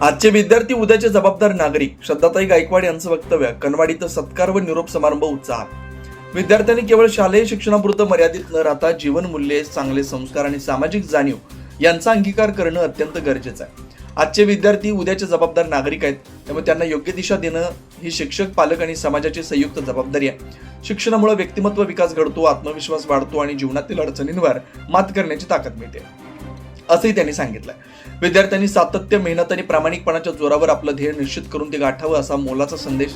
आजचे विद्यार्थी उद्याचे जबाबदार नागरिक. श्रद्धाताई गायकवाड यांचं वक्तव्य. कनवाडीत सत्कार व निरोप समारंभ उत्साहात. विद्यार्थ्यांनी केवळ शालेय शिक्षणापुरतं मर्यादित न राहता जीवनमूल्ये, चांगले संस्कार आणि सामाजिक जाणीव यांचा अंगीकार करणं अत्यंत गरजेचं आहे. आजचे विद्यार्थी उद्याचे जबाबदार नागरिक आहेत, त्यामुळे त्यांना योग्य दिशा देणं ही शिक्षक, पालक आणि समाजाची संयुक्त जबाबदारी आहे. शिक्षणामुळे व्यक्तिमत्व विकास घडतो, आत्मविश्वास वाढतो आणि जीवनातील अडचणींवर मात करण्याची ताकद मिळते, असंही त्यांनी सांगितलं. विद्यार्थ्यांनी सातत्य, मेहनत आणि प्रामाणिकपणाच्या जोरावर आपलं ध्येय निश्चित करून ते गाठावं असा मोलाचा संदेश,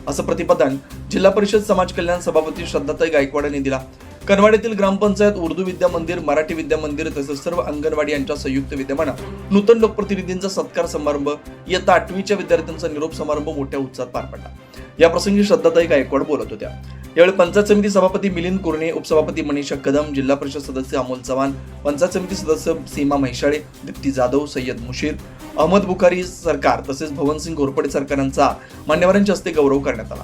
असं प्रतिपादन जिल्हा परिषद समाज कल्याण सभापती श्रद्धाताई गायकवाड यांनी दिला. कनवाडीतील ग्रामपंचायत, उर्दू विद्या मंदिर, मराठी विद्या मंदिर तसेच सर्व अंगणवाडी यांच्या संयुक्त विद्यमानं नूतन लोकप्रतिनिधींचा सत्कार समारंभ, इयत्ता 8वीच्या विद्यार्थ्यांचा निरोप समारंभ मोठ्या उत्साहात पार पडला. या प्रसंगी श्रद्धाताई गायकवाड बोलत होत्या. यावेळी पंचायत समिती सभापती मिलिंद कुरणे, उपसभापती मनीषा कदम, जिल्हा परिषद सदस्य अमोल चव्हाण, पंचायत समिती सदस्य सीमा म्हैसाळे, दीप्ती जाधव, सय्यद मुशीर, अहमद बुखारी सरकार तसेच भवनसिंग घोरपडे सरकारांचा मान्यवरांच्या हस्ते गौरव करण्यात आला.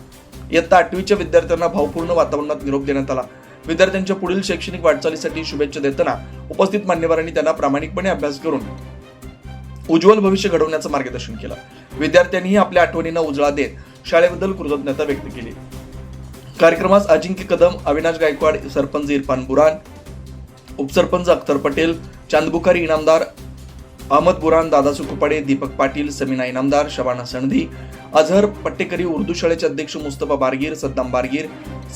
इयत्ता 8वीच्या विद्यार्थ्यांना भावपूर्ण वातावरणात निरोप देण्यात आला. विद्यार्थ्यांच्या पुढील शैक्षणिक वाटचालीसाठी शुभेच्छा देताना उपस्थित मान्यवरांनी त्यांना प्रामाणिकपणे अभ्यास करून उज्ज्वल भविष्य घडवण्याचं मार्गदर्शन केलं. विद्यार्थ्यांनीही आपल्या आठवणींना उजाळा देत शाळेबद्दल कृतज्ञता व्यक्त केली. कार्यक्रमास अजिंक्य कदम, अविनाश गायकवाड, सरपंच इरफान बुरान, उपसरपंच अख्तर पटेल, चांदबुखारी इनामदार अहमद बुरान, दादा सुकुपाडे, दीपक पाटील, समीना इनामदार, शबाना सणधी, अझहर पट्टेकरी, उर्दू शाळेचे अध्यक्ष मुस्तफा बारगीर, सद्दाम बारगीर,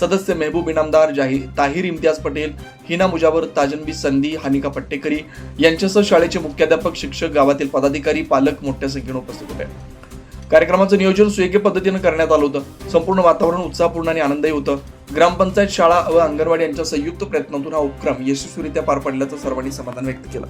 सदस्य मेहबूब इनामदार, ताहिर इम्तियाज पटेल, हिना मुजावर, ताजनबी संधी, हानिका पट्टेकरी यांच्यासह शाळेचे मुख्याध्यापक, शिक्षक, गावातील पदाधिकारी, पालक मोठ्या संख्येने उपस्थित होते. कार्यक्रमाचं नियोजन सुयोग्य पद्धतीनं करण्यात आलं होतं. संपूर्ण वातावरण उत्साहपूर्ण आणि आनंदही होतं. ग्रामपंचायत, शाळा व अंगणवाडी यांच्या संयुक्त प्रयत्नातून हा उपक्रम यशस्वीरित्या पार पडल्याचं सर्वांनी समाधान व्यक्त केलं.